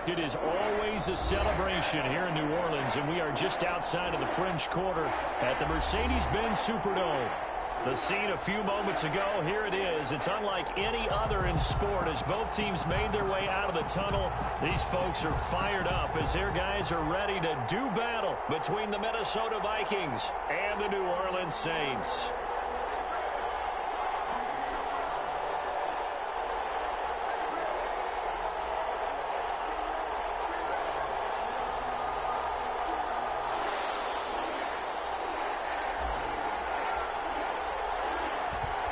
It is always a celebration here in New Orleans, and we are just outside of the French Quarter at the Mercedes-Benz Superdome. The scene a few moments ago, here it is. It's unlike any other in sport as both teams made their way out of the tunnel. These folks are fired up as their guys are ready to do battle between the Minnesota Vikings and the New Orleans Saints.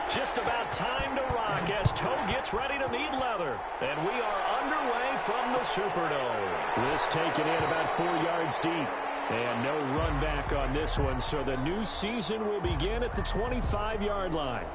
Just about time to rock as Toe gets ready to meet leather. And we are underway from the Superdome. This taken in about 4 yards deep. And no run back on this one, so the new season will begin at the 25-yard line.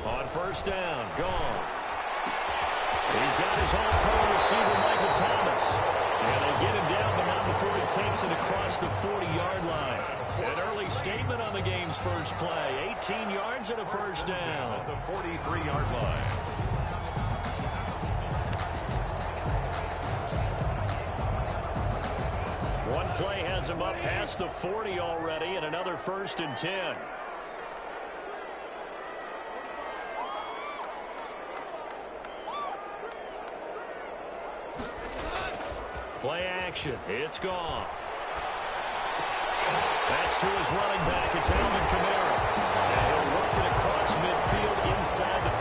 On first down, gone. He's got his all-pro receiver, Michael Thomas. And they get him down, but not before he takes it across the 40-yard line. An early statement on the game's first play. 18 yards and a first down. At the 43-yard line. One play has him up past the 40 already, and another 1st and 10. Play action. It's gone. That's to his running back. It's Alvin Kamara. And he'll work it across midfield inside the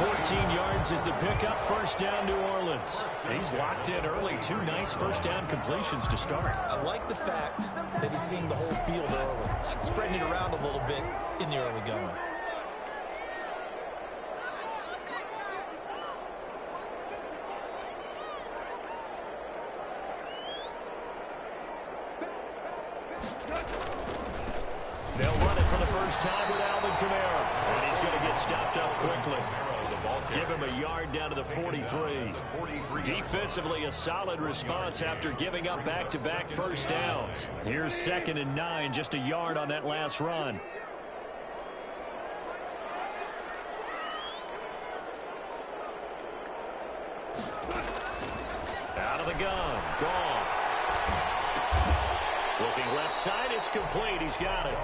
45. 14 yards is the pickup. First down, New Orleans. He's locked in early. 2 nice first down completions to start. I like the fact that he's seeing the whole field early, spreading it around a little bit in the early going. They'll run it for the first time with Alvin Kamara. And he's going to get stopped up quickly. Give him a yard down to the 43. Defensively, a solid response after giving up back-to-back first downs. Here's 2nd and 9, just a yard on that last run. Out of the gun. Gone. Looking left side, it's complete. He's got it.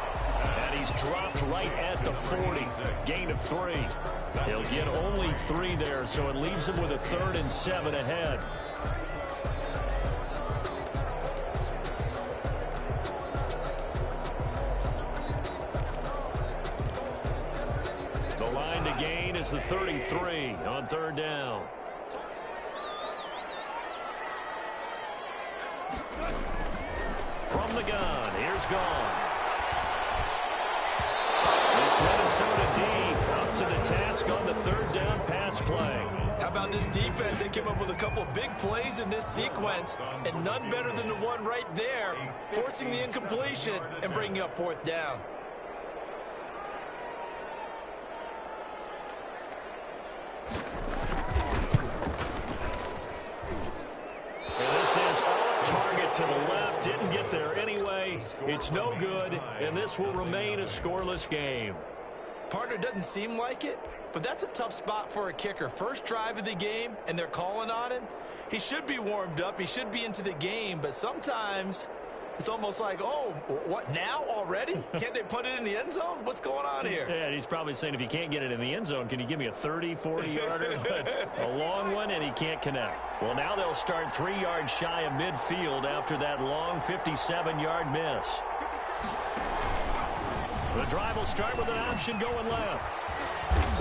And he's dropped right at the 40. Gain of 3. He'll get only 3 there, so it leaves him with a 3rd and 7 ahead. The line to gain is the 33 on 3rd down. From the gun, here's gone. This Minnesota D up to the task on the 3rd down pass play. How about this defense? They came up with a couple big plays in this sequence, and none better than the one right there, forcing the incompletion and bringing up 4th down. And this is off target to the left. Didn't get there anyway. It's no good, and this will remain a scoreless game. Partner, doesn't seem like it, but that's a tough spot for a kicker. First drive of the game, and they're calling on him. He should be warmed up. He should be into the game, but sometimes it's almost like, oh, what, now already? Can't they put it in the end zone? What's going on here? Yeah, and he's probably saying, if you can't get it in the end zone, can you give me a 30, 40-yarder? But a long one, and he can't connect. Well, now they'll start 3 yards shy of midfield after that long 57-yard miss. The drive will start with an option going left.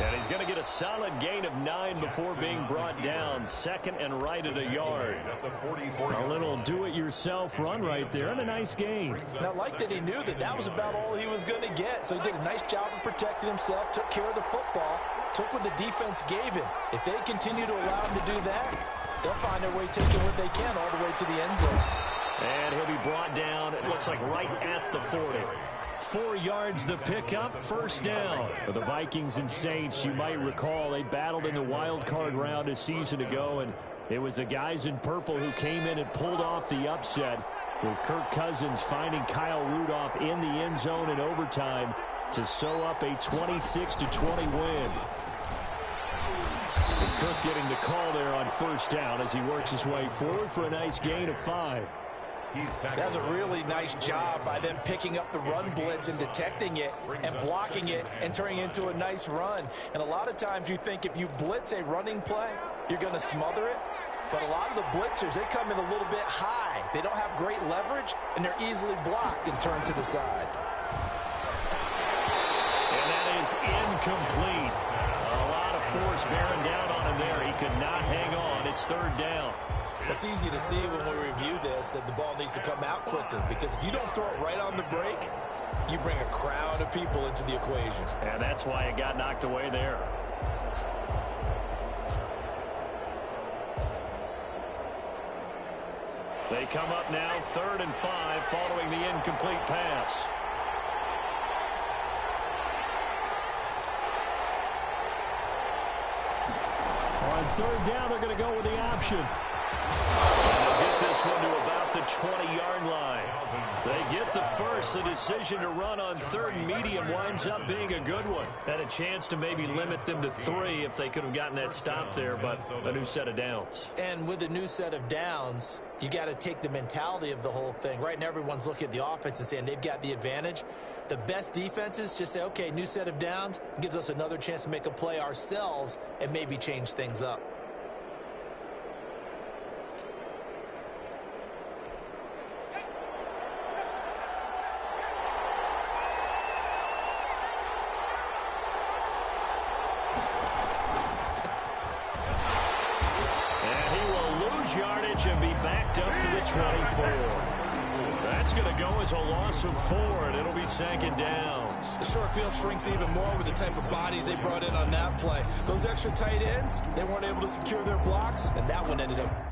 And he's going to get a solid gain of 9 before being brought down. Second and right at a yard. A little do-it-yourself run right there and a nice gain. Now, like that he knew that was about all he was going to get. So he did a nice job of protecting himself, took care of the football, took what the defense gave him. If they continue to allow him to do that, they'll find their way taking what they can all the way to the end zone. And he'll be brought down, it looks like right at the 40. 4 yards the pickup, first down. For the Vikings and Saints, you might recall they battled in the wild card round a season ago, and it was the guys in purple who came in and pulled off the upset, with Kirk Cousins finding Kyle Rudolph in the end zone in overtime to sew up a 26-20 win. And Cook getting the call there on first down as he works his way forward for a nice gain of 5. That's a really nice job by them picking up the run blitz and detecting it and blocking it and turning it into a nice run. And a lot of times you think if you blitz a running play, you're going to smother it. But a lot of the blitzers, they come in a little bit high. They don't have great leverage, and they're easily blocked and turned to the side. And that is incomplete. A lot of force bearing down on him there. He could not hang on. It's third down. It's easy to see when we review this that the ball needs to come out quicker, because if you don't throw it right on the break, you bring a crowd of people into the equation. And that's why it got knocked away there. They come up now, 3rd and 5, following the incomplete pass. On 3rd down, they're going to go with the option. And they'll get this one to about the 20-yard line. They get the first. The decision to run on 3rd and medium winds up being a good one. Had a chance to maybe limit them to 3 if they could have gotten that stop there, but a new set of downs. And with a new set of downs, you got to take the mentality of the whole thing. Right now, everyone's looking at the offense and saying they've got the advantage. The best defenses just say, okay, new set of downs gives us another chance to make a play ourselves and maybe change things up. Yardage and be backed up to the 24. That's going to go as a loss of 4, and it'll be 2nd down. The short field shrinks even more with the type of bodies they brought in on that play. Those extra tight ends, they weren't able to secure their blocks, and that one ended up.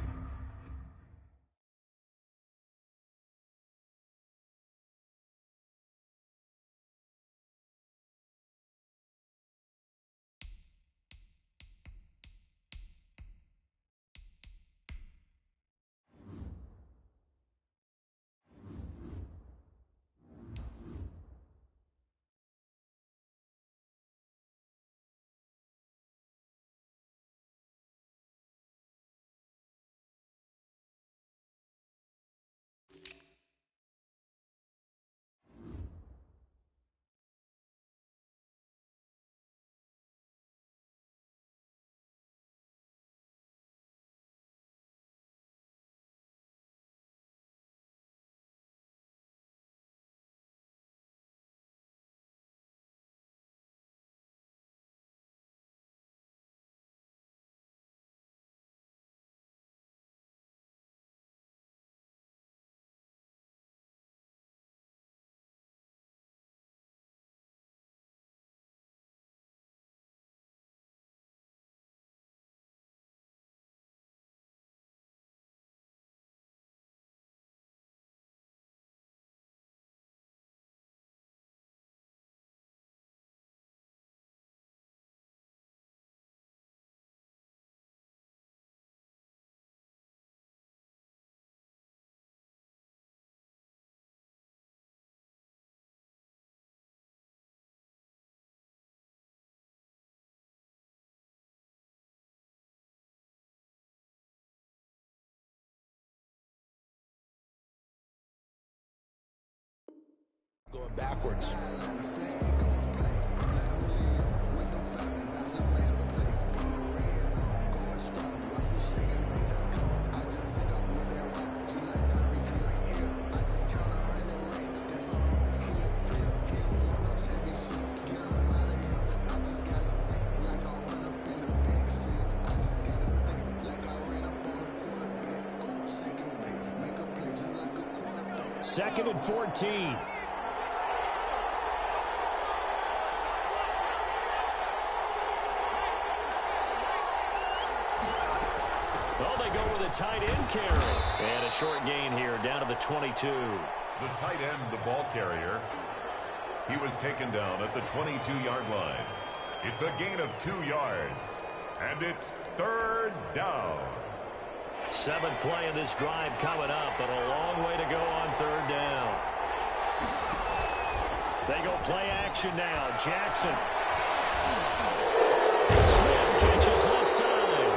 Going backwards. 2nd and 14. Well, they go with a tight end carry. And a short gain here down to the 22. The tight end, the ball carrier. He was taken down at the 22-yard line. It's a gain of 2 yards. And it's 3rd down. 7th play of this drive coming up, but a long way to go on 3rd down. They go play action now. Jackson. Smith catches left side.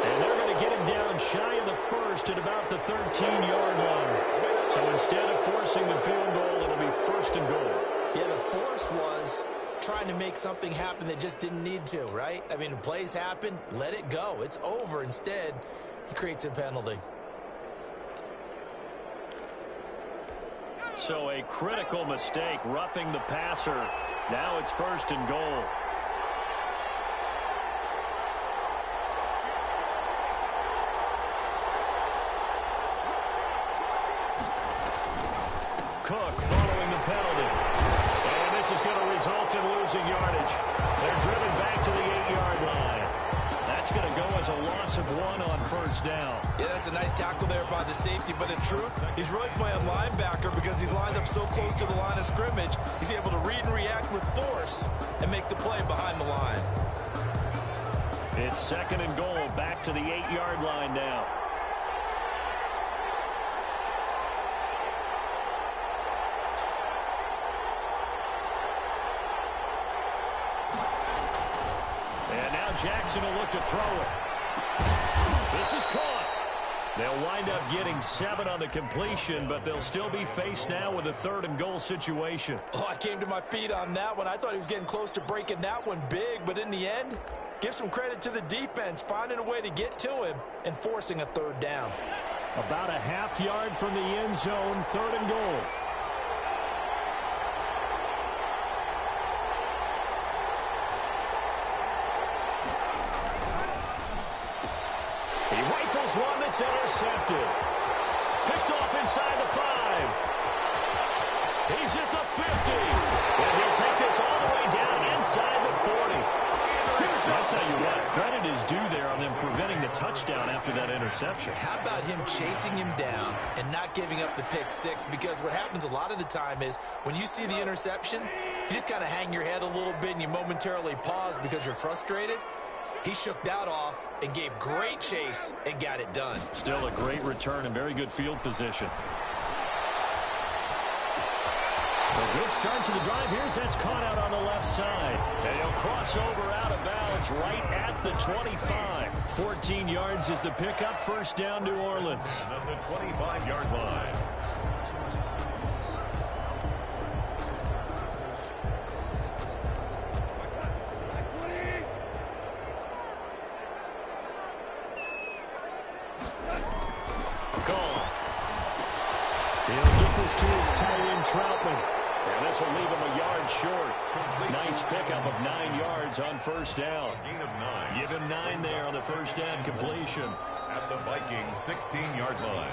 And they're going to get him down shy of the 1st at about the 13-yard line. So instead of forcing the field goal, it'll be 1st and goal. Yeah, the force was trying to make something happen that just didn't need to, right? I mean, plays happen, let it go. It's over. Instead, he creates a penalty. So a critical mistake, roughing the passer. Now it's 1st and goal. Cook following the penalty. And this is going to result in losing yardage. They're driven back to the 8-yard line. That's going to go as a loss of 1 on 1st down. Yeah, that's a nice tackle there by the safety, but in truth, he's really playing linebacker because he's lined up so close to the line of scrimmage, he's able to read and react with force and make the play behind the line. It's 2nd and goal, back to the 8-yard line now. And now Jackson will look to throw it. This is caught. They'll wind up getting 7 on the completion, but they'll still be faced now with a 3rd and goal situation. Oh, I came to my feet on that one. I thought he was getting close to breaking that one big, but in the end, give some credit to the defense, finding a way to get to him and forcing a 3rd down. About a half yard from the end zone, 3rd and goal. He rifles one that's intercepted. Picked off inside the 5. He's at the 50. And he'll take this all the way down inside the 40. I'll tell you what, credit is due there on them preventing the touchdown after that interception. How about him chasing him down and not giving up the pick 6? Because what happens a lot of the time is when you see the interception, you just kind of hang your head a little bit and you momentarily pause because you're frustrated. He shook that off and gave great chase and got it done. Still a great return and very good field position. A good start to the drive. Here's that's caught out on the left side. And he'll cross over out of bounds right at the 25. 14 yards is the pickup. 1st down, New Orleans. At the 25-yard line. He'll get this to his tight end, Troutman. And this will leave him a yard short. Nice pickup of 9 yards on 1st down. Gain of 9. Give him 9 there on the 1st down completion. At the Viking 16-yard line.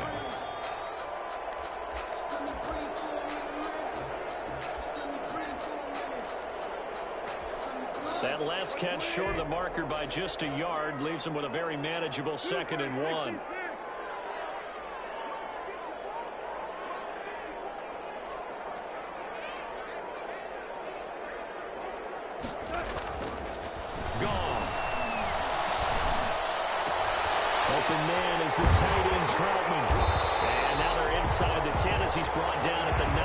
That last catch short of the marker by just a yard leaves him with a very manageable 2nd and 1. Open man is the tight end, Troutman. And now they're inside the 10 as he's brought down at the 9.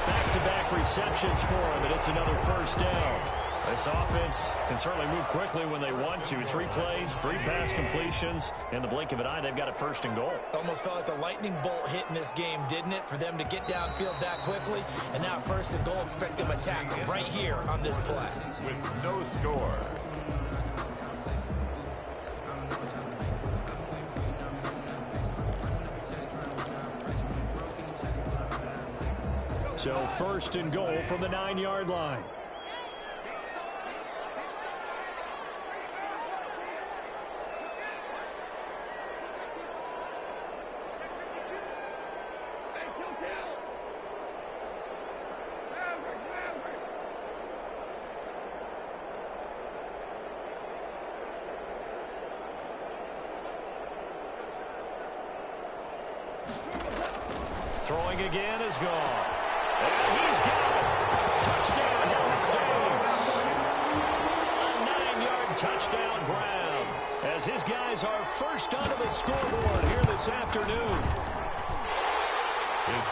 Back-to-back receptions for him, and it's another 1st down. This offense can certainly move quickly when they want to. 3 plays, 3 pass completions. In the blink of an eye, they've got it 1st and goal. Almost felt like a lightning bolt hit in this game, didn't it? For them to get downfield that quickly. And now 1st and goal, expect them to tackle right here on this play. With no score. So 1st and goal from the 9-yard line. Throwing again is gone. And he's got it. Touchdown, Saints. A 9-yard touchdown ground as his guys are first onto the scoreboard here this afternoon.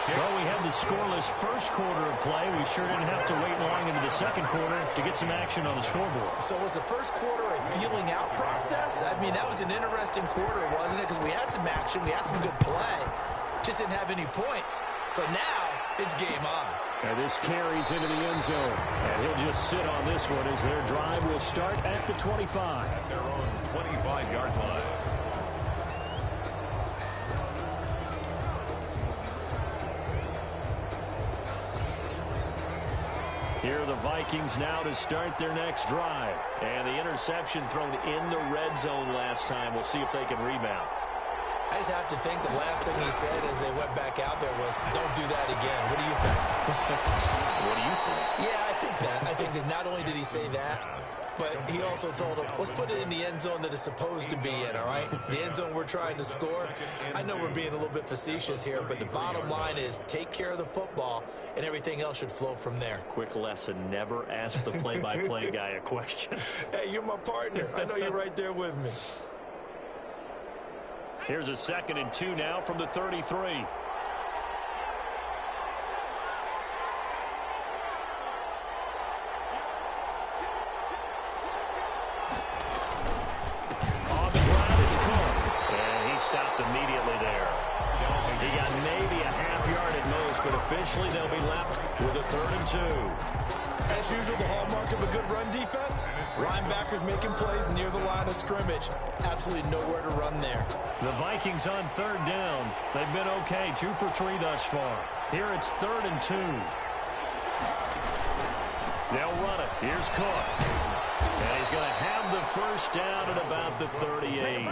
Well, we had the scoreless first quarter of play. We sure didn't have to wait long into the second quarter to get some action on the scoreboard. So was the first quarter a feeling out process? I mean, that was an interesting quarter, wasn't it? Because we had some action, we had some good play, just didn't have any points. So now it's game on. And this carries into the end zone. And he'll just sit on this one as their drive will start at the 25. At their own 25-yard line. Here are the Vikings now to start their next drive. And the interception thrown in the red zone last time. We'll see if they can rebound. I just have to think the last thing he said as they went back out there was, don't do that again. What do you think? What do you think? Yeah, I think that. I think that not only did he say that, but he also told him, let's put it in the end zone that it's supposed to be in, all right? The end zone we're trying to score. I know we're being a little bit facetious here, but the bottom line is take care of the football, and everything else should flow from there. Quick lesson, never ask the play-by-play guy a question. Hey, you're my partner. I know you're right there with me. Here's a 2nd and 2 now from the 33. On the ground, it's Cook. And he stopped immediately there. He got maybe a half yard at most, but officially they'll be left with a 3rd and 2. As usual, the hallmark of a good run defense, linebackers making plays near the line of scrimmage. Absolutely nowhere to run there. The Vikings on 3rd down. They've been okay, 2 for 3 thus far. Here it's 3rd and 2. They'll run it. Here's Cook. And he's going to have the first down at about the 38.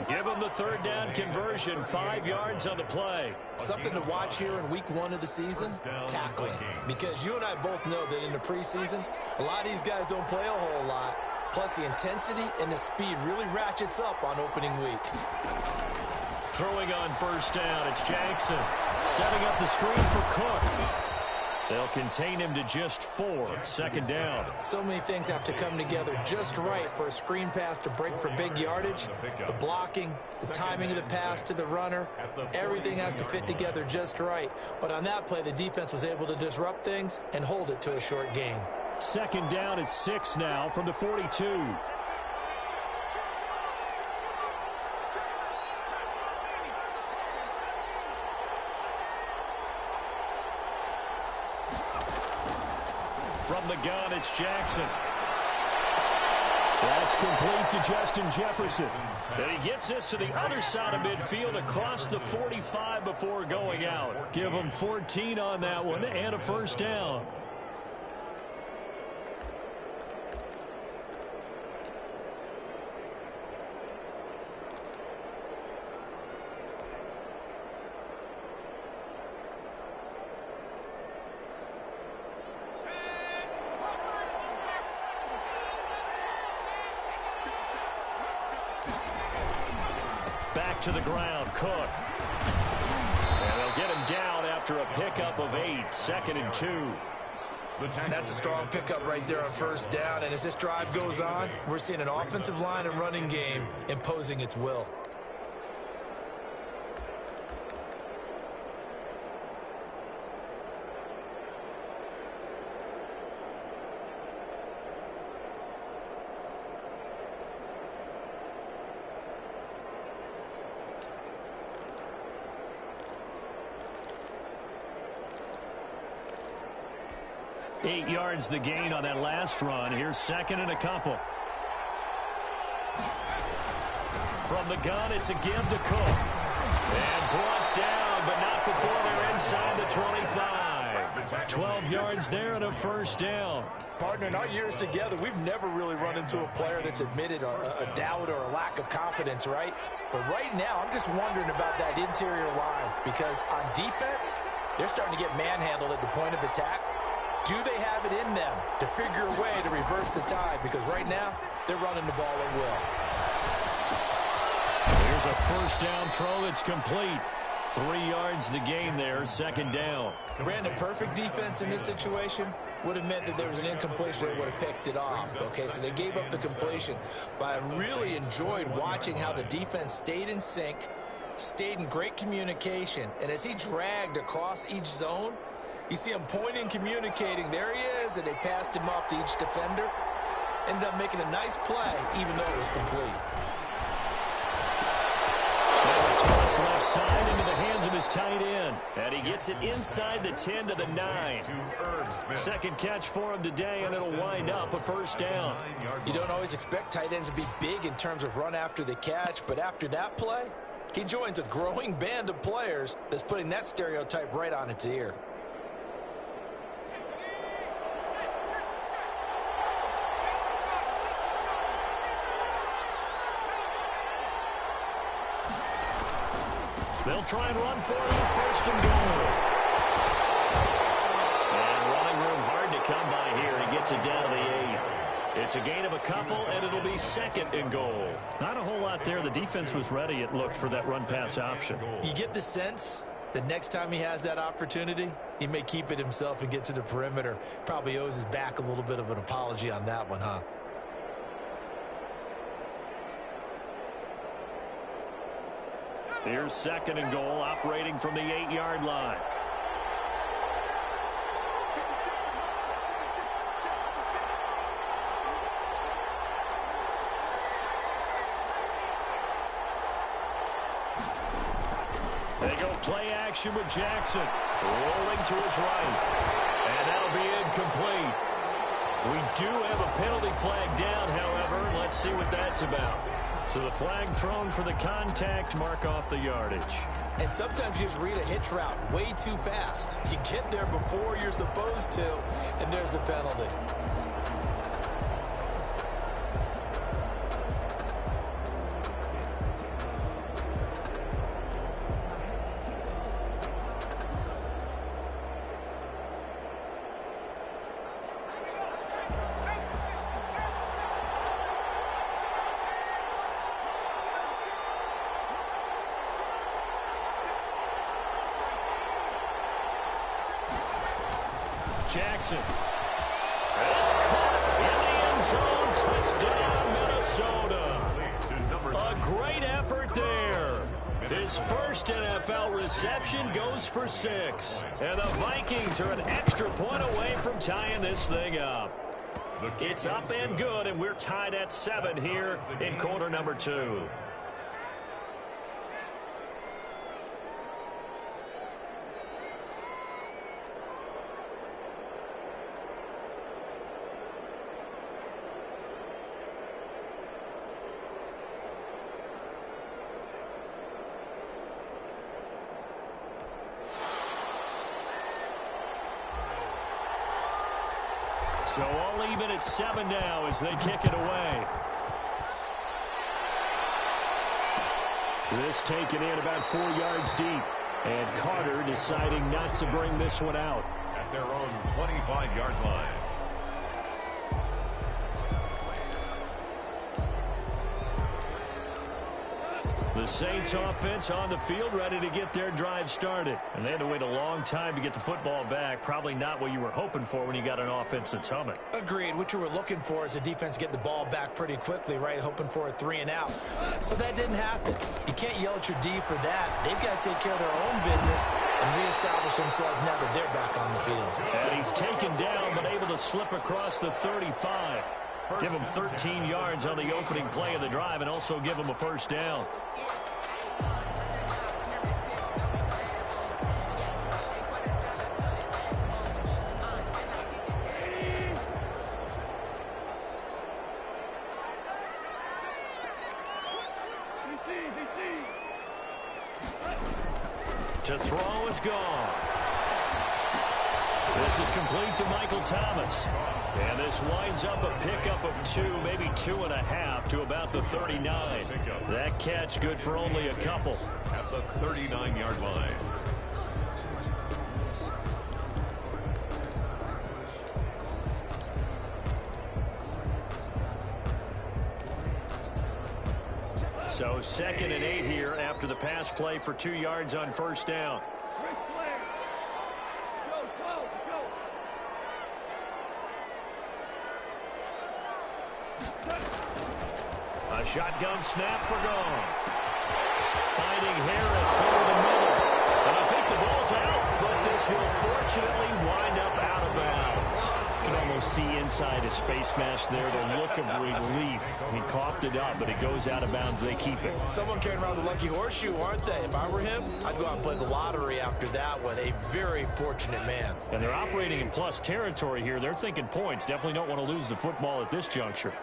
Give him the 3rd down conversion, 5 yards on the play. Something to watch here in week 1 of the season, tackling. Because you and I both know that in the preseason, a lot of these guys don't play a whole lot. Plus the intensity and the speed really ratchets up on opening week. Throwing on 1st down, it's Jackson. Setting up the screen for Cook. They'll contain him to just 4. 2nd down. So many things have to come together just right for a screen pass to break for big yardage. The blocking, the timing of the pass to the runner, everything has to fit together just right. But on that play, the defense was able to disrupt things and hold it to a short gain. 2nd down at 6 now from the 42. From the gun, it's Jackson. That's complete to Justin Jefferson. And he gets this to the other side of midfield across the 45 before going out. Give him 14 on that one and a 1st down. Back to the ground, Cook. And they'll get him down after a pickup of 8, 2nd and 2. That's a strong pickup right there on 1st down. And as this drive goes on, we're seeing an offensive line and running game imposing its will. Eight yards the gain on that last run. Here's 2nd and a couple. From the gun, it's a give to Cook. And brought down, but not before they're inside the 25. 12 yards there and a 1st down. Partner, in our years together, we've never really run into a player that's admitted a doubt or a lack of confidence, right? But right now, I'm just wondering about that interior line because on defense, they're starting to get manhandled at the point of attack. Do they have it in them to figure a way to reverse the tide? Because right now, they're running the ball at will. Here's a 1st down throw that's complete. 3 yards the gain there, second down. Brandon, perfect defense in this situation would have meant that there was an incompletion that would have picked it off. Okay, so they gave up the completion. But I really enjoyed watching how the defense stayed in sync, stayed in great communication, and as he dragged across each zone, you see him pointing, communicating. There he is, and they passed him off to each defender. Ended up making a nice play, even though it was complete. Toss left side into the hands of his tight end. And he gets it inside the 10 to the 9. Second catch for him today, and it'll wind up a first down. You don't always expect tight ends to be big in terms of run after the catch, but after that play, he joins a growing band of players that's putting that stereotype right on its ear. They'll try and run for it, first and goal. And running room hard to come by here. He gets it down to the 8. It's a gain of a couple, and it'll be second and goal. Not a whole lot there. The defense was ready, it looked, for that run-pass option. You get the sense that next time he has that opportunity, he may keep it himself and get to the perimeter. Probably owes his back a little bit of an apology on that one, huh? Here's second and goal, operating from the 8-yard line. They go play action with Jackson. Rolling to his right. And that'll be incomplete. We do have a penalty flag down, however. Let's see what that's about. So the flag thrown for the contact, mark off the yardage. And sometimes you just read a hitch route way too fast. You get there before you're supposed to, and there's the penalty. Jackson. It's caught in the end zone. Touchdown, Minnesota. A great effort there. His first NFL reception goes for 6. And the Vikings are an extra point away from tying this thing up. It's up and good, and we're tied at 7 here in quarter number 2. So all even at 7 now as they kick it away. This taken in about 4 yards deep. And Carter deciding not to bring this one out. At their own 25-yard line. The Saints offense on the field, ready to get their drive started. And they had to wait a long time to get the football back. Probably not what you were hoping for when you got an offense that's humming. Agreed. What you were looking for is the defense getting the ball back pretty quickly, right? Hoping for a 3 and out. So that didn't happen. You can't yell at your D for that. They've got to take care of their own business and reestablish themselves now that they're back on the field. And he's taken down, but able to slip across the 35. Give him 13 yards on the opening play of the drive and also give him a first down. To throw is gone. This is complete to Michael Thomas. And this winds up a pickup of 2, maybe 2.5 to about the 39. That catch good for only a couple. At the 39-yard line. So 2nd and 8 here after after the pass play for 2 yards on first down. A shotgun snap for Goff. Finding Harris over the middle. And I think the ball's out, but this will fortunately wind up out of bounds. You can almost see inside his face mask there the look of relief. He coughed it up, but it goes out of bounds. They keep it. Someone carrying around the lucky horseshoe, aren't they? If I were him, I'd go out and play the lottery after that one. A very fortunate man. And they're operating in plus territory here. They're thinking points. Definitely don't want to lose the football at this juncture.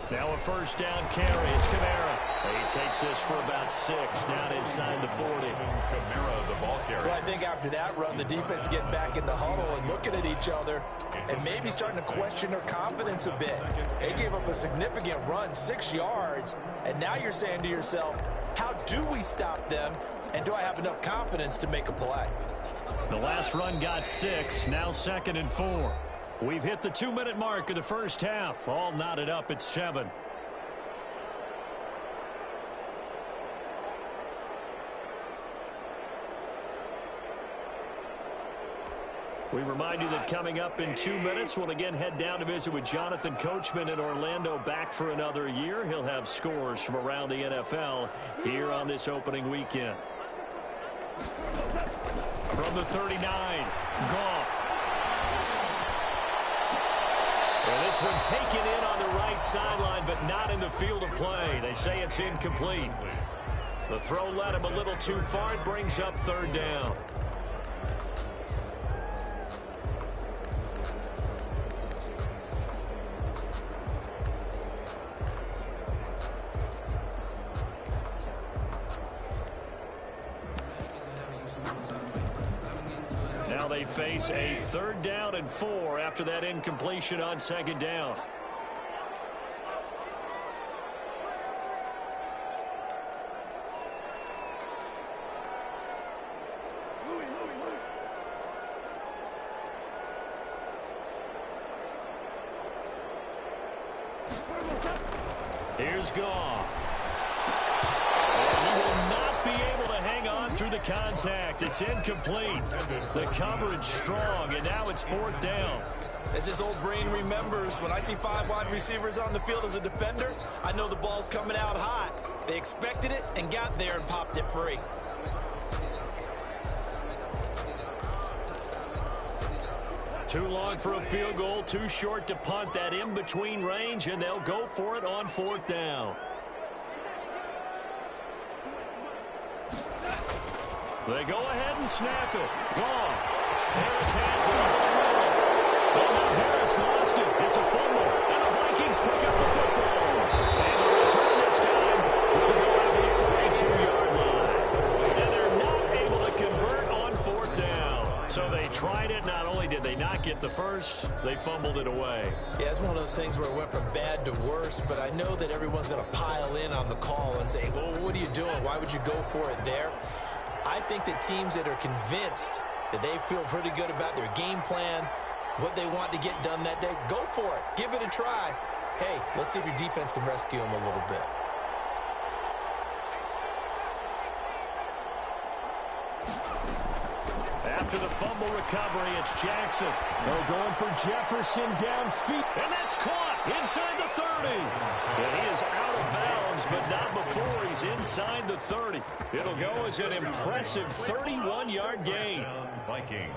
Now a first down carry. It's Kamara. He takes this for about 6 down inside the 40. Kamara, the ball carrier. Well, I think after that run, the defense is getting back in the huddle and looking at each other and maybe starting to question their confidence a bit. They gave up a significant run, 6 yards, and now you're saying to yourself, how do we stop them, and do I have enough confidence to make a play? The last run got 6, now 2nd and 4. We've hit the 2-minute mark of the first half. All knotted up at 7. We remind you that coming up in 2 minutes, we'll again head down to visit with Jonathan Coachman in Orlando, back for another year. He'll have scores from around the NFL here on this opening weekend. From the 39, Goff. Well, this one taken in on the right sideline, but not in the field of play. They say it's incomplete. The throw led him a little too far. It brings up 3rd down. Now they face a 3rd down and 4 after that incompletion on 2nd down. Here's Goff. He will not be able to hang on through the contact. It's incomplete. The coverage strong, and now it's 4th down. As his old brain remembers, when I see 5 wide receivers on the field as a defender, I know the ball's coming out hot. They expected it and got there and popped it free. Too long for a field goal, too short to punt. That in-between range, and they'll go for it on 4th down. They go ahead and snap it. Goff. Harris has it over the middle. Well, now Harris lost it. It's a fumble. And the Vikings pick up the football. And the return this time will go out to the 42-yard line. And they're not able to convert on 4th down. So they tried it. Not only did they not get the first, they fumbled it away. Yeah, it's one of those things where it went from bad to worse, but I know that everyone's going to pile in on the call and say, well, what are you doing? Why would you go for it there? I think that teams that are convinced that they feel pretty good about their game plan, what they want to get done that day, go for it. Give it a try. Hey, let's see if your defense can rescue them a little bit. After the fumble recovery, it's Jackson. They're going for Jefferson downfield. And that's caught inside the 30. And he is out of bounds, but not before he's inside the 30. It'll go as an impressive 31-yard gain. Vikings.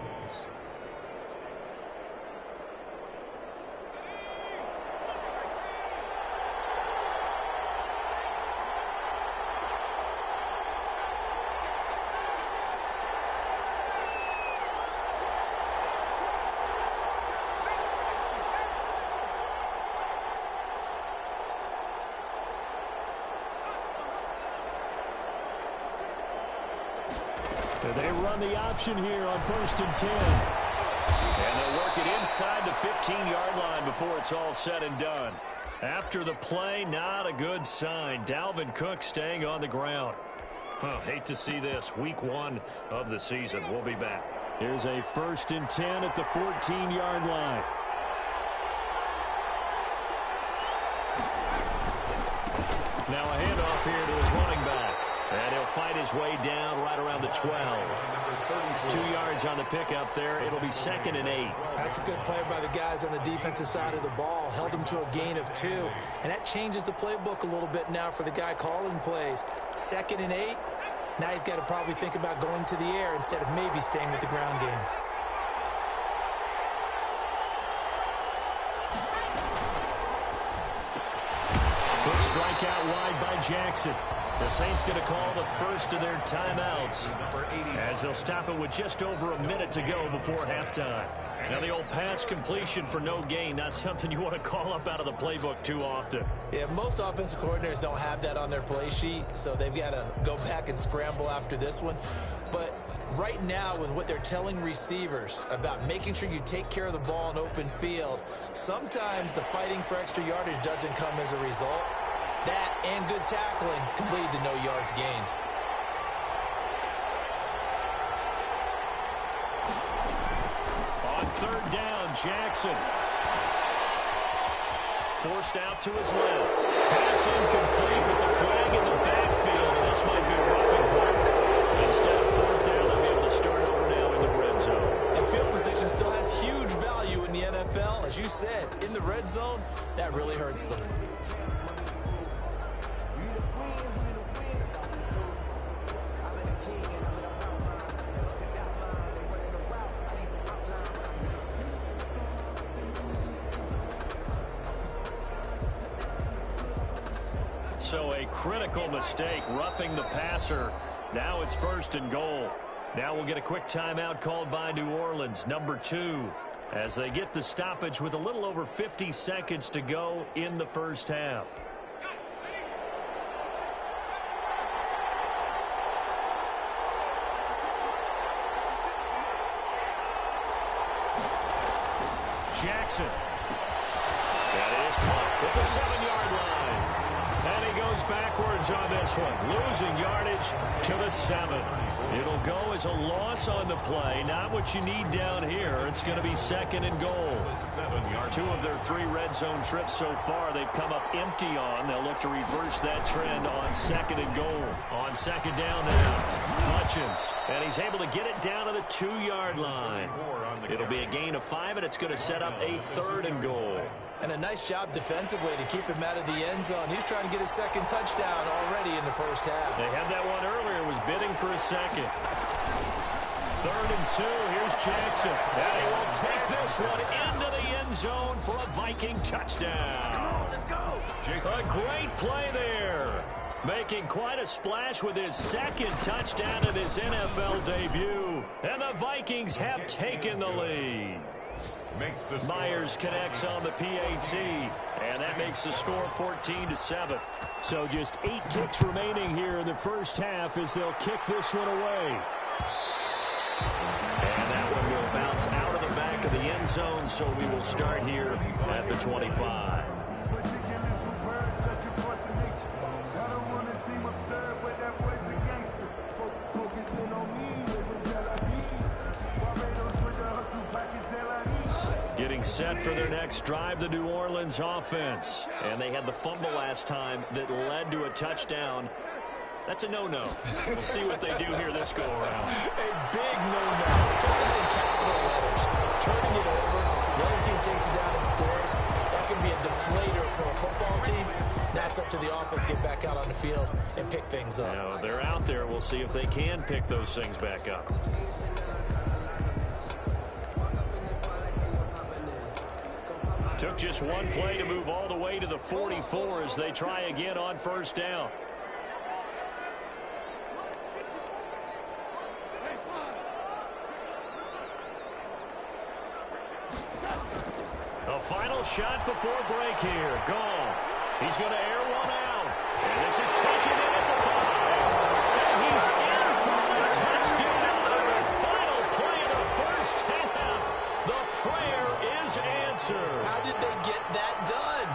They run the option here on 1st and 10. And they'll work it inside the 15-yard line before it's all said and done. After the play, not a good sign. Dalvin Cook staying on the ground. Hate to see this. Week 1 of the season. We'll be back. Here's a 1st and 10 at the 14-yard line. Now a handoff here to his running back. And he'll fight his way down right around the 12. 2 yards on the pickup there. It'll be 2nd and 8. That's a good play by the guys on the defensive side of the ball. Held him to a gain of 2. And that changes the playbook a little bit now for the guy calling plays. 2nd and 8. Now he's got to probably think about going to the air instead of maybe staying with the ground game. Quick strikeout wide by Jackson. The Saints going to call the first of their timeouts as they'll stop it with just over a minute to go before halftime. Now the old pass completion for no gain, not something you want to call up out of the playbook too often. Yeah, most offensive coordinators don't have that on their play sheet, so they've got to go back and scramble after this one. But right now, with what they're telling receivers about making sure you take care of the ball in open field, sometimes the fighting for extra yardage doesn't come as a result. That and good tackling can lead to no yards gained. On 3rd down, Jackson. Forced out to his left. Pass incomplete with the flag in the backfield. This might be a roughing play. Instead of 4th down, they'll be able to start over now in the red zone. And field position still has huge value in the NFL. As you said, in the red zone, that really hurts them. So a critical mistake, roughing the passer. Now it's 1st and goal. Now we'll get a quick timeout called by New Orleans, number 2, as they get the stoppage with a little over 50 seconds to go in the first half. Jackson. That is caught at the 7-yard line. And he goes backwards on this one, losing yardage to the 7. It'll go as a loss on the play, not what you need down here. It's going to be 2nd and goal. 2 of their 3 red zone trips so far they've come up empty on. They'll look to reverse that trend on 2nd and goal. On 2nd down now, Hutchins, and he's able to get it down to the 2-yard line. It'll be a gain of 5, and it's going to set up a 3rd and goal. And a nice job defensively to keep him out of the end zone. He's trying to get his 2nd touchdown already in the first half. They had that one earlier, was bidding for a 2nd. 3rd and 2, here's Jackson. And he will take this one into the end zone for a Viking touchdown. Let's go. A great play there. Making quite a splash with his 2nd touchdown of his NFL debut. And the Vikings have taken the lead. Myers connects on the PAT, and that makes the score 14-7. So just 8 ticks remaining here in the first half as they'll kick this one away. And that one will bounce out of the back of the end zone, so we will start here at the 25. Getting set for their next drive, the New Orleans offense. And they had the fumble last time that led to a touchdown. That's a no-no. We'll see what they do here this go-around. A big no-no. Put that in capital letters. Turning it over, the other team takes it down and scores. That can be a deflator for a football team. Now it's up to the offense to get back out on the field and pick things up. Now, they're out there. We'll see if they can pick those things back up. Took just one play to move all the way to the 44 as they try again on 1st down. A final shot before break here. Goff. He's going to air one out. And this is taken in at the 5. And he's in for the touchdown. The final play of the first half. The prayer is answered. How did they get that done?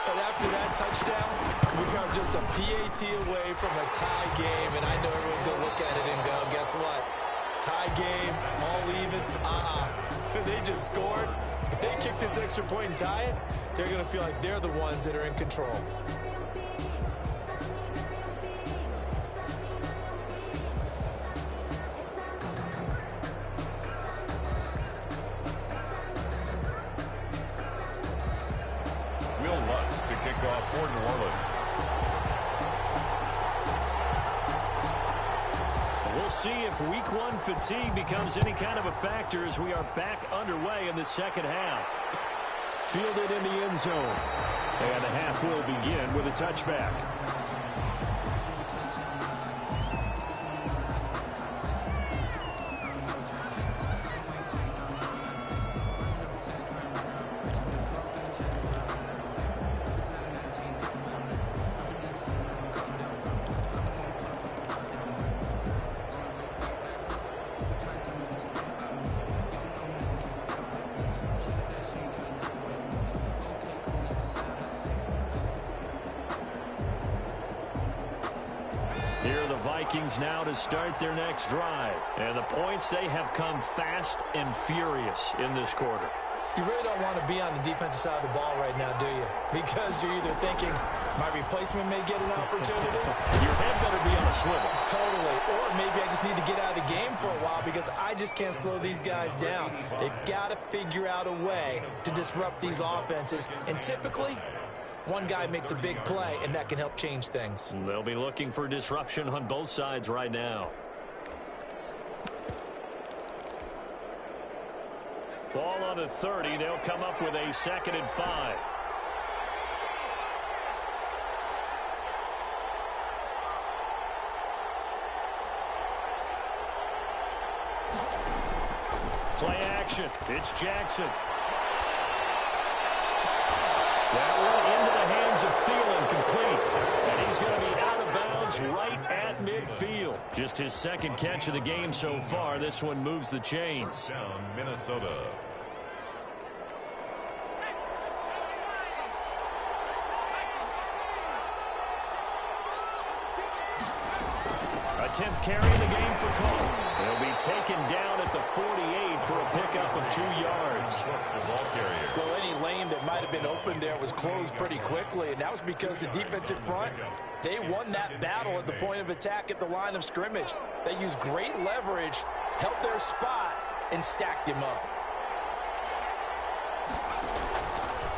And after that touchdown, we are just a PAT away from a tie game. And I know everyone's going to look at it and go, guess what? Tie game, all even. They just scored. If they kick this extra point and tie it, they're going to feel like they're the ones that are in control. see if week one fatigue becomes any kind of a factor as we are back underway in the second half. Fielded in the end zone. And the half will begin with a touchback. Here are the Vikings now to start their next drive. And the points, they have come fast and furious in this quarter. You really don't want to be on the defensive side of the ball right now, do you? Because you're either thinking, my replacement may get an opportunity. Your head better be on a swivel. Totally. Or maybe I just need to get out of the game for a while because I just can't slow these guys down. They've got to figure out a way to disrupt these offenses. And typically, one guy makes a big play, and that can help change things. They'll be looking for disruption on both sides right now. Ball on the 30. They'll come up with a 2nd and 5. Play action. It's Jackson. That one into the hands of Thielen, complete. And he's going to be out of bounds right at midfield. Just his 2nd catch of the game so far. This one moves the chains. Down Minnesota. A 10th carry in the game for Cole. He'll be taken down at the 48 for a pickup of 2 yards. The ball carrier. Well, any lane that might have been open there was closed pretty quickly, and that was because the defensive front, they won that battle at the point of attack at the line of scrimmage. They used great leverage, held their spot, and stacked him up.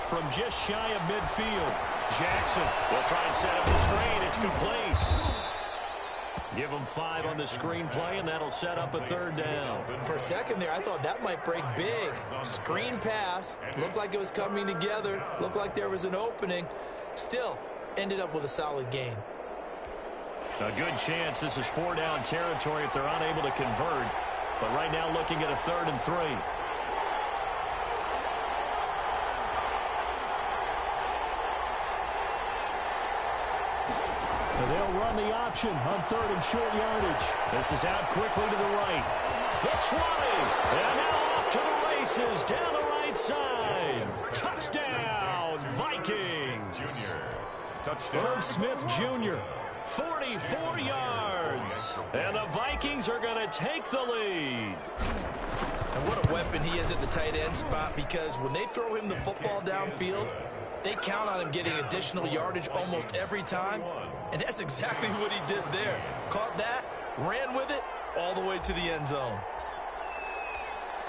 From just shy of midfield, Jackson will try and set up the screen. It's complete. Give him 5 on the screenplay, and that'll set up a 3rd down. For a second there, I thought that might break big. Screen pass. Looked like it was coming together. Looked like there was an opening. Still, ended up with a solid gain. A good chance this is 4-down territory if they're unable to convert. But right now looking at a 3rd and 3. They'll run the option on 3rd and short yardage. This is out quickly to the right. The 20. And now off to the races down the right side. Touchdown, Vikings. Junior. Touchdown. Irv Smith Jr. 44 yards. And the Vikings are going to take the lead. And what a weapon he is at the tight end spot, because when they throw him the football downfield, they count on him getting additional yardage almost every time. And that's exactly what he did there. Caught that, ran with it, all the way to the end zone.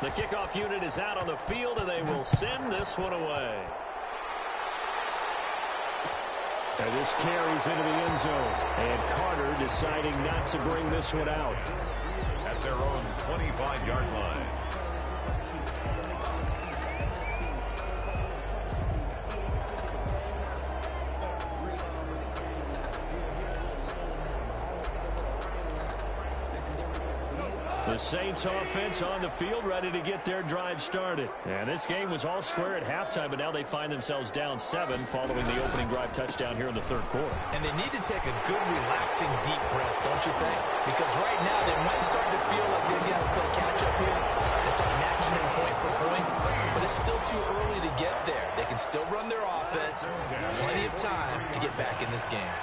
The kickoff unit is out on the field, and they will send this one away. And this carries into the end zone. And Carter deciding not to bring this one out. At their own 25-yard line. The Saints offense on the field, ready to get their drive started. And this game was all square at halftime, but now they find themselves down 7 following the opening drive touchdown here in the 3rd quarter. And they need to take a good, relaxing, deep breath, don't you think? Because right now they might start to feel like they've got to play catch-up here and start matching them point for point. But it's still too early to get there. They can still run their offense. Plenty of time to get back in this game.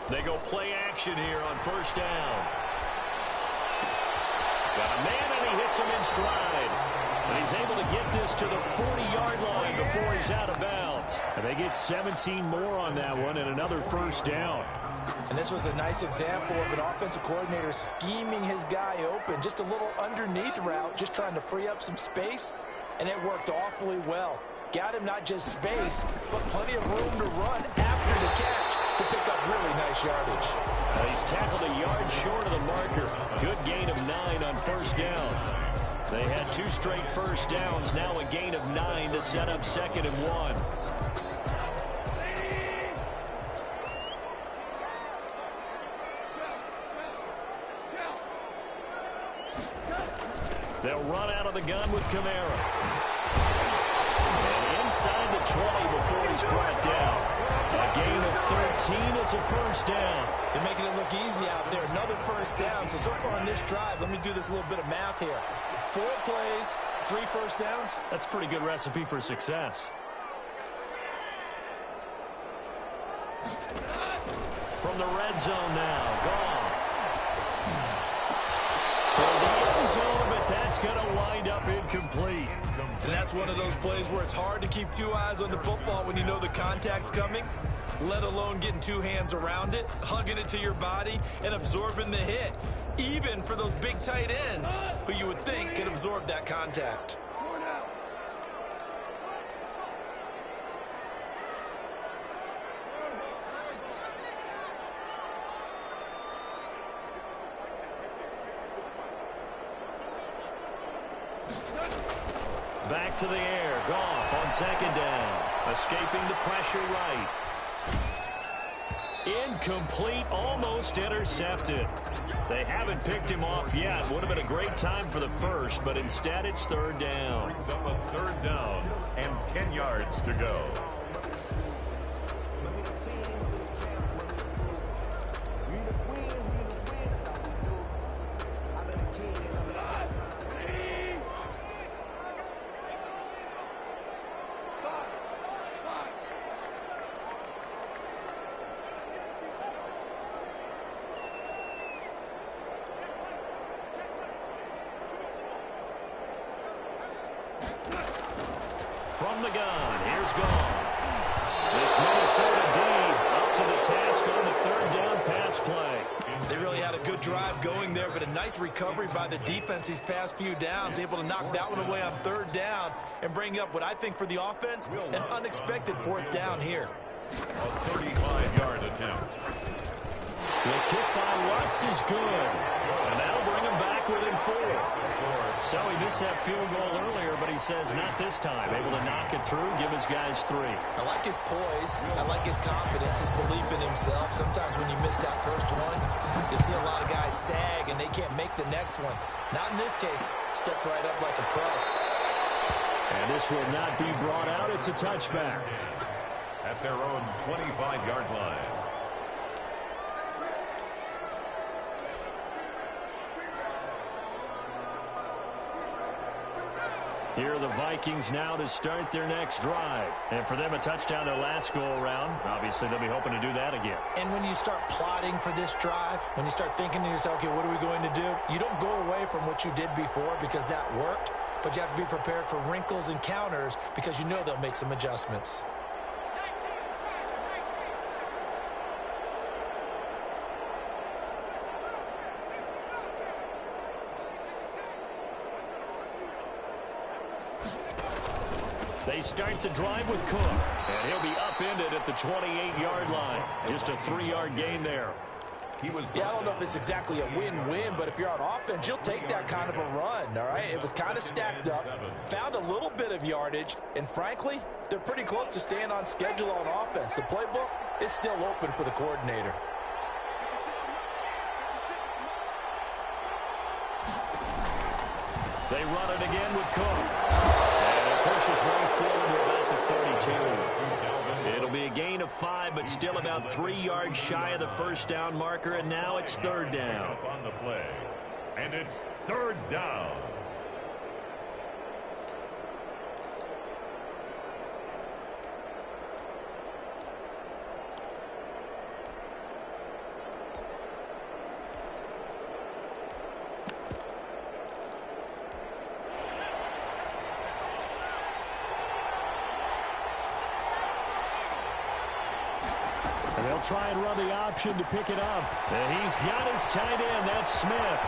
They go play action here on 1st down. Got a man, and he hits him in stride. And he's able to get this to the 40-yard line before he's out of bounds. And they get 17 more on that one and another 1st down. And this was a nice example of an offensive coordinator scheming his guy open. Just a little underneath route, just trying to free up some space, and it worked awfully well. Got him not just space, but plenty of room to run after the catch to pick up really nice yardage. He's tackled a yard short of the marker. Good gain of 9 on first down. They had 2 straight first downs, now a gain of 9 to set up 2nd and 1. They'll run out of the gun with Kamara. And inside the 20 before he's brought down. A gain of 13, it's a first down. They're making it look easy out there. Another first down. So far on this drive, let me do this little bit of math here. 4 plays, 3 first downs. That's a pretty good recipe for success. From the red zone now, Goff. Toward the end zone, but that's going to wind up incomplete. And that's one of those plays where it's hard to keep 2 eyes on the football when you know the contact's coming, let alone getting 2 hands around it, hugging it to your body, and absorbing the hit, even for those big tight ends who you would think can absorb that contact. Back to the air. Goff on 2nd down. Escaping the pressure right. Incomplete. Almost intercepted. They haven't picked him off yet. Would have been a great time for the first, but instead it's 3rd down. Brings up a 3rd down and 10 yards to go. From the gun, here's Goff. This Minnesota D up to the task on the 3rd down pass play. They really had a good drive going there, but a nice recovery by the defense these past few downs, able to knock that one away on 3rd down and bring up what I think for the offense, an unexpected 4th down here. A 35-yard attempt. The kick by Lutz is good, and that'll bring him back within 4. So he missed that field goal earlier, but he says not this time. Able to knock it through, give his guys 3. I like his poise. I like his confidence, his belief in himself. Sometimes when you miss that first one, you see a lot of guys sag, and they can't make the next one. Not in this case. Stepped right up like a pro. And this will not be brought out. It's a touchback. At their own 25-yard line. Here are the Vikings now to start their next drive. And for them, a touchdown their last go-around. Obviously, they'll be hoping to do that again. And when you start plotting for this drive, when you start thinking to yourself, okay, what are we going to do? You don't go away from what you did before because that worked, but you have to be prepared for wrinkles and counters because you know they'll make some adjustments. They start the drive with Cook, and he'll be upended at the 28-yard line. Just a 3-yard gain there. Yeah, I don't know if it's exactly a win-win, but if you're on offense, you'll take that kind of a run, all right? It was kind of stacked up, found a little bit of yardage, and frankly, they're pretty close to staying on schedule on offense. The playbook is still open for the coordinator. They run it again with Cook. Pushes way forward to about the 32. It'll be a gain of 5, but still about 3 yards shy of the first down marker, and now it's 3rd down. On the play, and it's 3rd down. try and run the option to pick it up. And he's got his tight end. That's Smith.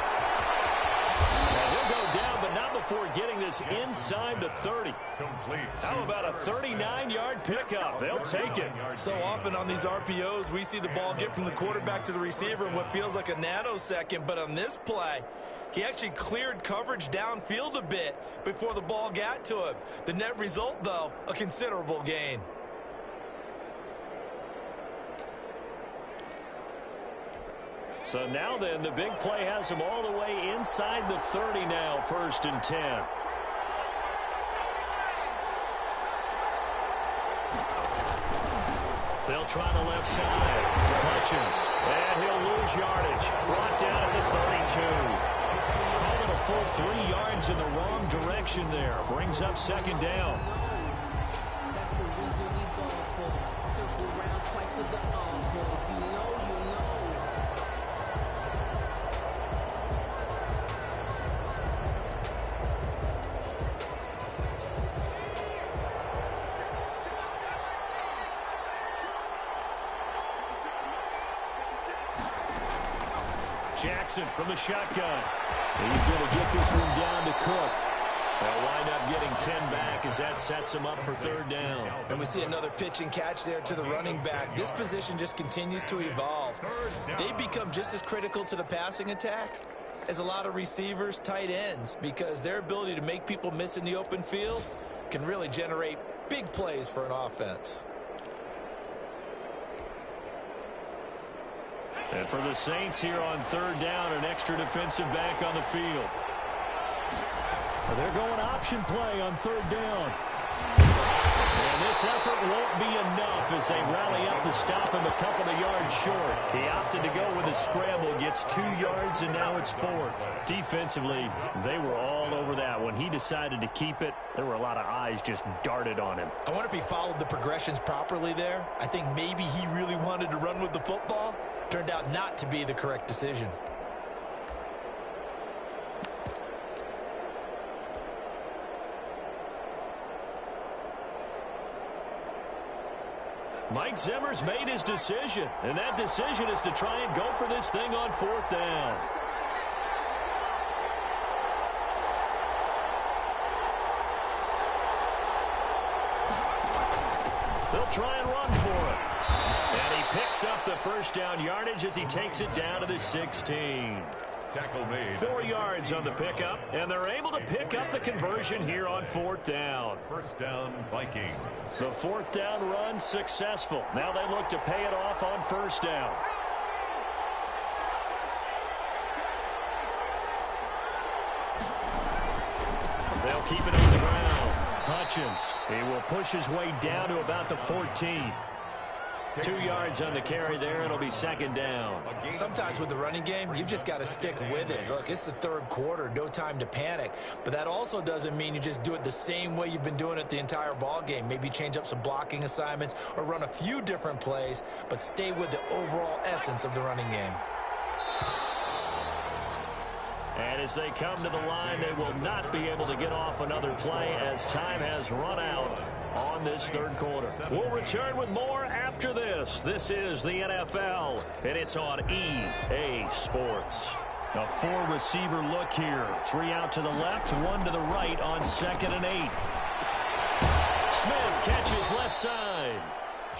And he'll go down, but not before getting this inside the 30. How about a 39-yard pickup? They'll take it. So often on these RPOs, we see the ball get from the quarterback to the receiver in what feels like a nanosecond. But on this play, he actually cleared coverage downfield a bit before the ball got to him. The net result, though, a considerable gain. So now then, the big play has him all the way inside the 30 now, 1st and 10. They'll try the left side. Hutchins. And he'll lose yardage. Brought down at the 32. Call it a full 3 yards in the wrong direction there. Brings up 2nd down. That's the reason we ball for. Circle round twice for the encore. If you know, you know. Jackson from the shotgun. He's going to get this one down to Cook. They'll wind up getting 10 back as that sets him up for 3rd down. And we see another pitch and catch there to the running back. This position just continues to evolve. They become just as critical to the passing attack as a lot of receivers, tight ends, because their ability to make people miss in the open field can really generate big plays for an offense. And for the Saints here on 3rd down, an extra defensive back on the field. They're going option play on 3rd down. And this effort won't be enough as they rally up to stop him a couple of yards short. He opted to go with a scramble, gets 2 yards, and now it's 4th. Defensively, they were all over that. When he decided to keep it, there were a lot of eyes just darted on him. I wonder if he followed the progressions properly there. I think maybe he really wanted to run with the football. Turned out not to be the correct decision. Mike Zimmer's made his decision, and that decision is to try and go for this thing on 4th down. They'll try and run for it. And he picks up the 1st down yardage as he takes it down to the 16. Tackle made. 4 yards on the pickup, and they're able to pick up the conversion here on 4th down. 1st down, Viking. The 4th down run successful. Now they look to pay it off on 1st down. They'll keep it on the ground. Hutchins, he will push his way down to about the 14. 2 yards on the carry there. It'll be 2nd down. Sometimes with the running game, you've just got to stick with it. Look, it's the 3rd quarter, no time to panic. But that also doesn't mean you just do it the same way you've been doing it the entire ball game. Maybe change up some blocking assignments or run a few different plays, but stay with the overall essence of the running game. And as they come to the line, they will not be able to get off another play as time has run out on this 3rd quarter. We'll return with more after this. This is the NFL, and it's on EA Sports. A 4-receiver look here. 3 out to the left, 1 to the right on 2nd and 8. Smith catches left side.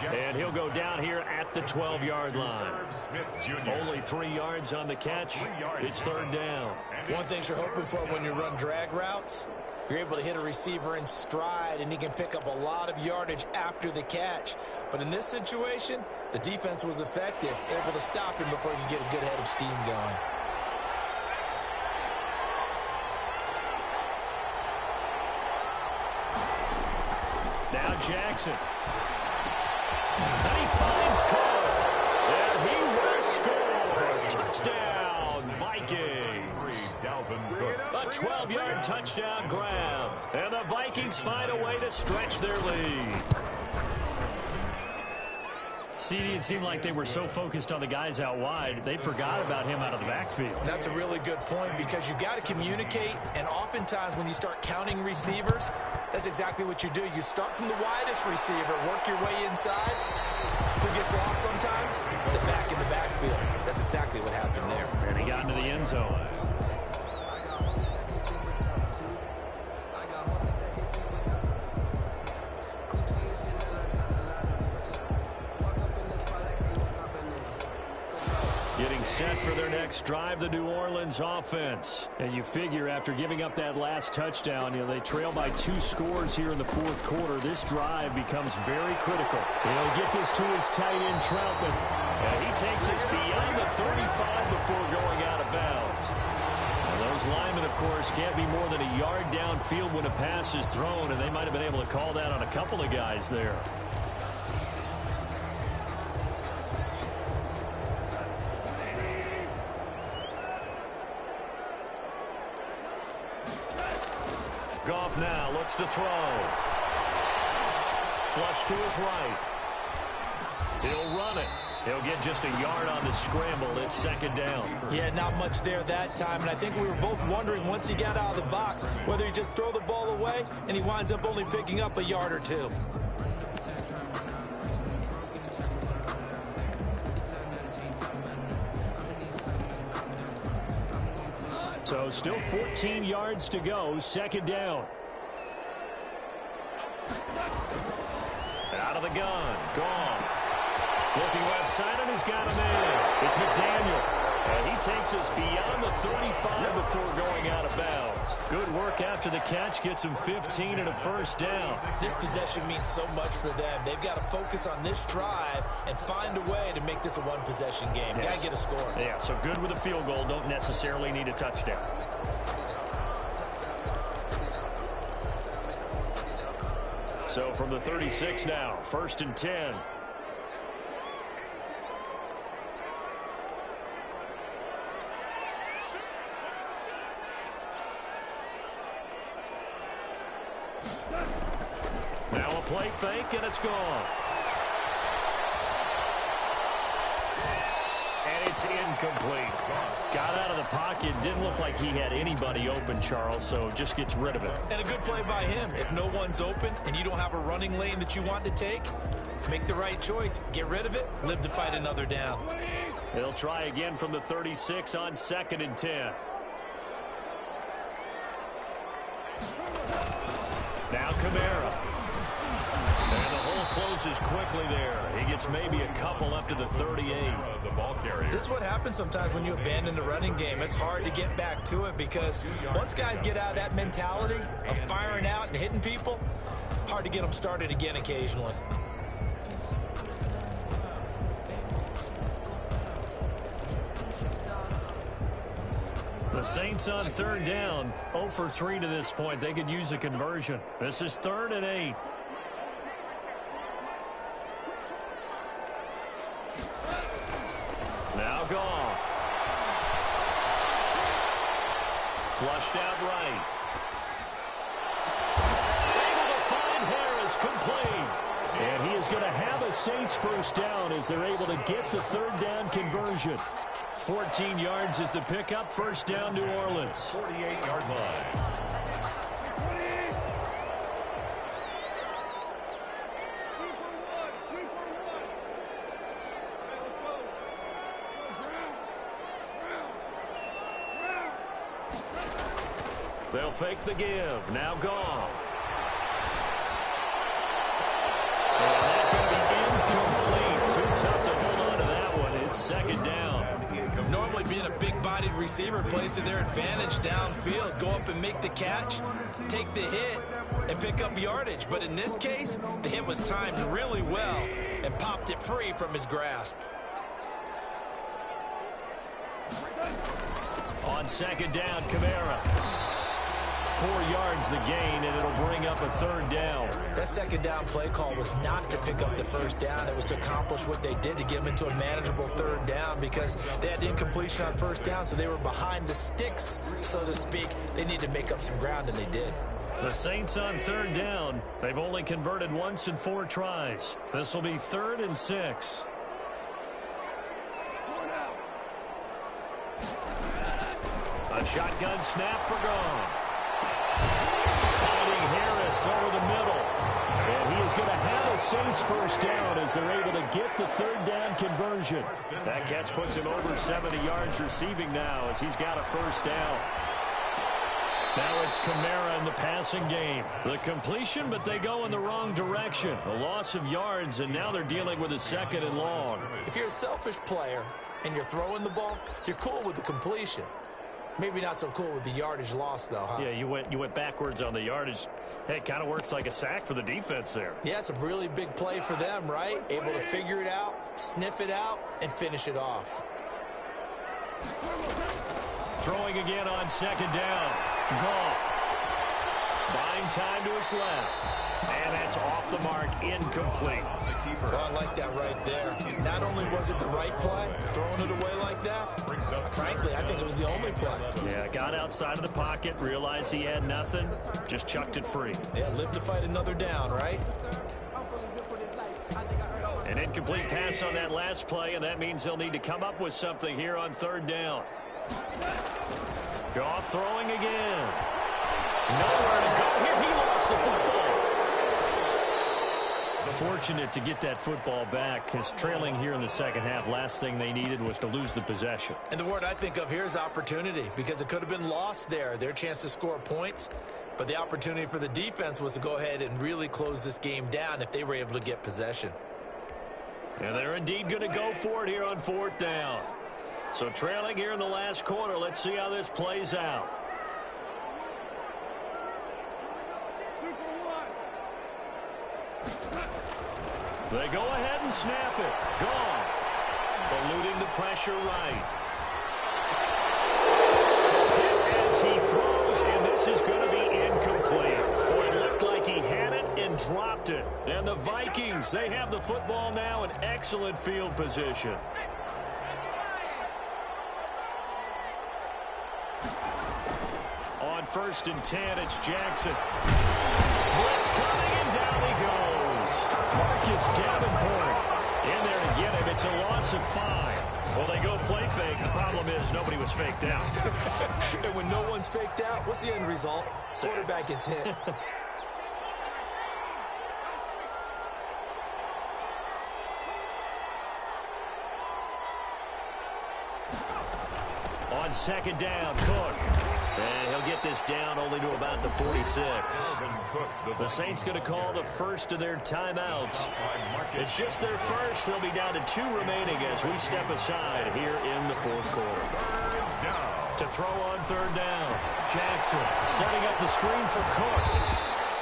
And he'll go down here at the 12-yard line. Only 3 yards on the catch. It's 3rd down. One thing you're hoping for when you run drag routes, you're able to hit a receiver in stride, and he can pick up a lot of yardage after the catch. But in this situation, the defense was effective, able to stop him before he could get a good head of steam going. Now Jackson. And he finds Cook. And he will score. Touchdown, Vikings. A 12-yard touchdown grab. And the Vikings find a way to stretch their lead. CD, it seemed like they were so focused on the guys out wide, they forgot about him out of the backfield. That's a really good point because you've got to communicate, and oftentimes when you start counting receivers, that's exactly what you do. You start from the widest receiver, work your way inside, push who gets lost sometimes? The back in the backfield. That's exactly what happened there. And he got into the end zone. Getting set for their next drive, the New Orleans offense. And you figure after giving up that last touchdown, they trail by 2 scores here in the fourth quarter. This drive becomes very critical. He'll get this to his tight end, Troutman. And he takes us beyond the 35 before going out of bounds. Now, those linemen, of course, can't be more than a yard downfield when a pass is thrown, and they might have been able to call that on a couple of guys there. Goff now looks to throw. Flush to his right. He'll run it. He'll get just a yard on the scramble. It's second down. Yeah, not much there that time. And I think we were both wondering once he got out of the box whether he just throw the ball away and he winds up only picking up a yard or 2. So still 14 yards to go, second down. Out of the gun, Goff. Looking left side, and he's got him in. It's McDaniel. And he takes us beyond the 35 before going out of bounds. Good work after the catch, gets him 15 and a first down. This possession means so much for them. They've got to focus on this drive and find a way to make this a one-possession game. Yes. Got to get a score. Yeah, so good with a field goal. Don't necessarily need a touchdown. So from the 36 now, first and 10. Now a play fake, and it's gone. And it's incomplete. Got out of the pocket. Didn't look like he had anybody open, Charles, so just gets rid of it. And a good play by him. If no one's open and you don't have a running lane that you want to take, make the right choice. Get rid of it. Live to fight another down. He'll try again from the 36 on second and 10. Now Kamara. And the hole closes quickly there. He gets maybe a couple up to the 38. The ball carrier. This is what happens sometimes when you abandon the running game. It's hard to get back to it because once guys get out of that mentality of firing out and hitting people, hard to get them started again occasionally. The Saints on third down, 0 for 3 to this point. They could use a conversion. This is 3rd and 8. Now Goff. Flushed out right. Able to find Harris, complete. And he is going to have a Saints first down as they're able to get the third down conversion. 14 yards is the pickup. First down, New Orleans. 48-yard line. They'll fake the give. Now Goff. And that's going to be incomplete. Too tough to hold on to that one. It's second down. Normally being a big-bodied receiver plays to their advantage downfield. Go up and make the catch, take the hit, and pick up yardage. But in this case, the hit was timed really well and popped it free from his grasp. On second down, Kamara. 4 yards the gain, and it'll bring up a third down. That second down play call was not to pick up the first down. It was to accomplish what they did to get them into a manageable third down because they had incompletion on first down, so they were behind the sticks, so to speak. They needed to make up some ground, and they did. The Saints on third down. They've only converted once in 4 tries. This will be 3rd and 6. A shotgun snap for Goff. Finding Harris pass over the middle. And he is going to have a Saints first down as they're able to get the third down conversion. That catch puts him over 70 yards receiving now as he's got a first down. Now it's Kamara in the passing game. The completion, but they go in the wrong direction. A loss of yards, and now they're dealing with a second and long. If you're a selfish player and you're throwing the ball, you're cool with the completion. Maybe not so cool with the yardage loss, though, huh? Yeah, you went backwards on the yardage. Hey, it kind of works like a sack for the defense there. Yeah, it's a really big play for them, right? Able to figure it out, sniff it out, and finish it off. Throwing again on second down. Goff. Buying time to his left. And that's off the mark, incomplete. Oh, I like that right there. Not only was it the right play, throwing it away like that, frankly, I think it was the only play. Yeah, got outside of the pocket, realized he had nothing, just chucked it free. Yeah, live to fight another down, right? An incomplete pass on that last play, and that means they'll need to come up with something here on third down. Goff throwing again. Nowhere to go here. He lost the football. Fortunate to get that football back. Because trailing here in the second half, last thing they needed was to lose the possession. And the word I think of here is opportunity, because it could have been lost there. Their chance to score points. But the opportunity for the defense was to go ahead and really close this game down if they were able to get possession. And they're indeed going to go for it here on fourth down. So trailing here in the last quarter, let's see how this plays out. They go ahead and snap it. Goff eluding the pressure right. Hit as he throws, and this is going to be incomplete. Boy, it looked like he had it and dropped it. And the Vikings, they have the football now in excellent field position. On 1st and 10, it's Jackson. Blitz coming, and down he goes. Marcus Davenport in there to get him. It's a loss of 5. Well, they go play fake. The problem is nobody was faked out. And when no one's faked out, what's the end result? Quarterback gets hit. On second down, Cook. And he'll get this down only to about the 46. The Saints going to call the first of their timeouts. It's just their first. They'll be down to 2 remaining as we step aside here in the fourth quarter. To throw on third down, Jackson setting up the screen for Cook.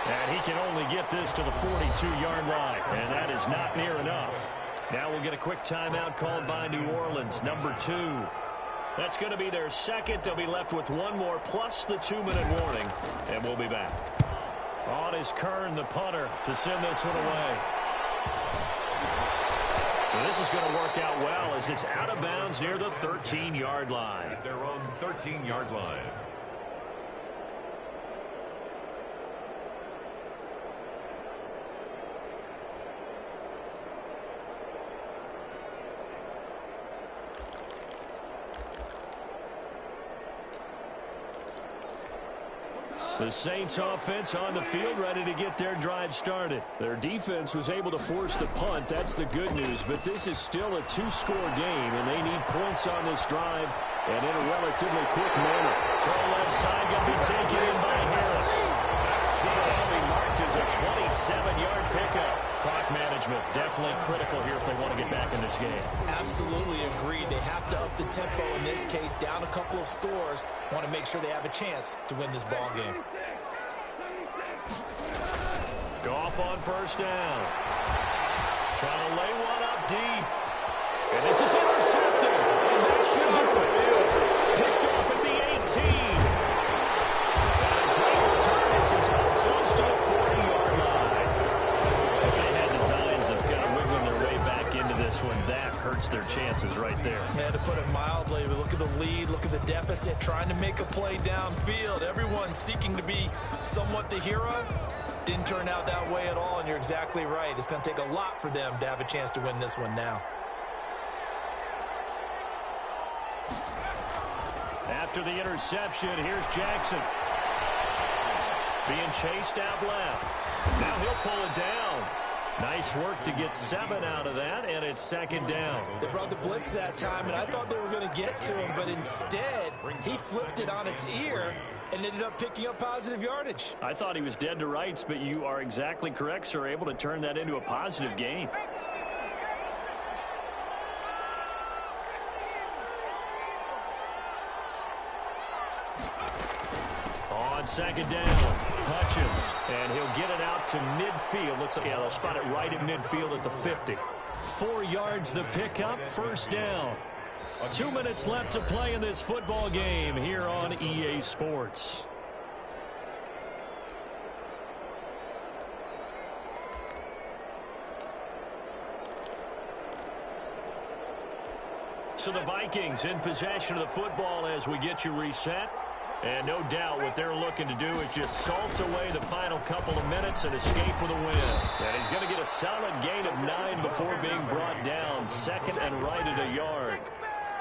And he can only get this to the 42-yard line. And that is not near enough. Now we'll get a quick timeout called by New Orleans, number 2. That's going to be their second. They'll be left with 1 more plus the 2-minute warning. And we'll be back. On is Kern, the punter, to send this one away. And this is going to work out well as it's out of bounds near the 13-yard line. At their own 13-yard line. The Saints offense on the field ready to get their drive started. Their defense was able to force the punt. That's the good news. But this is still a 2-score game, and they need points on this drive and in a relatively quick manner. Throw left side going to be taken in by Harris. That'll be marked as a 27-yard pickup. Clock management definitely critical here if they want to get back in this game. Absolutely agreed. They have to up the tempo in this case, down a couple of scores. Want to make sure they have a chance to win this ball game. Goff on first down. Trying to lay one up deep. And this is intercepted. And that should do it. Picked off at the 18. And a great return as he's up close to the 40-yard line. If they had designs of kind of wiggling their way back into this one, that hurts their chances right there. Yeah, to put it mildly, but look at the lead, look at the deficit, trying to make a play downfield. Everyone seeking to be somewhat the hero. Didn't turn out that way at all, and you're exactly right. It's going to take a lot for them to have a chance to win this one now. After the interception, here's Jackson. Being chased out left. Now he'll pull it down. Nice work to get 7 out of that, and it's second down. They brought the blitz that time, and I thought they were going to get to him, but instead, he flipped it on its ear and ended up picking up positive yardage. I thought he was dead to rights, but you are exactly correct, sir. Able to turn that into a positive gain. On second down, Hutchins, and he'll get it out to midfield. Looks like, yeah, they'll spot it right at midfield at the 50. 4 yards the pickup, first down. 2 minutes left to play in this football game here on EA Sports. So the Vikings in possession of the football as we get you reset. And no doubt what they're looking to do is just salt away the final couple of minutes and escape with a win. And he's going to get a solid gain of 9 before being brought down. Second and right at a yard.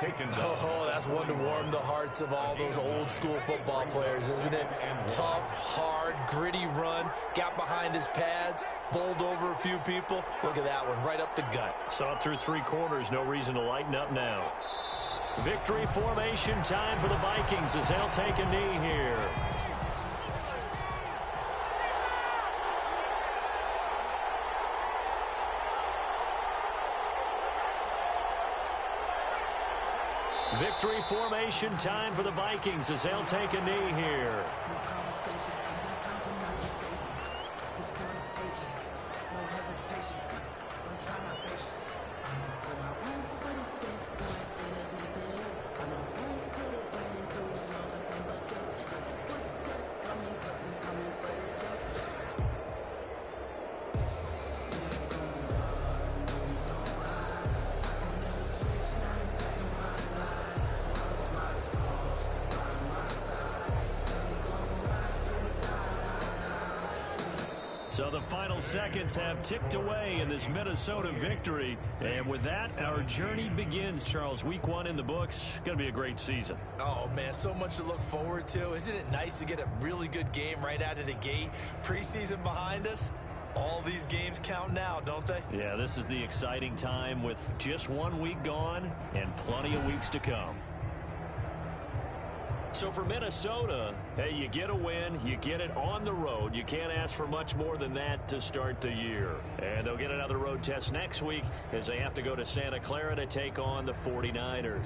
Oh, that's one to warm the hearts of all those old school football players, isn't it? Tough, hard, gritty run, got behind his pads, bowled over a few people. Look at that one, right up the gut. Saw it through 3 quarters, no reason to lighten up now. Victory formation time for the Vikings as they'll take a knee here. Victory formation time for the Vikings as they'll take a knee here. So the final seconds have ticked away in this Minnesota victory. And with that, our journey begins, Charles. Week 1 in the books. Going to be a great season. Oh, man, so much to look forward to. Isn't it nice to get a really good game right out of the gate? Preseason behind us. All these games count now, don't they? Yeah, this is the exciting time with just 1 week gone and plenty of weeks to come. So for Minnesota, hey, you get a win, you get it on the road. You can't ask for much more than that to start the year. And they'll get another road test next week as they have to go to Santa Clara to take on the 49ers.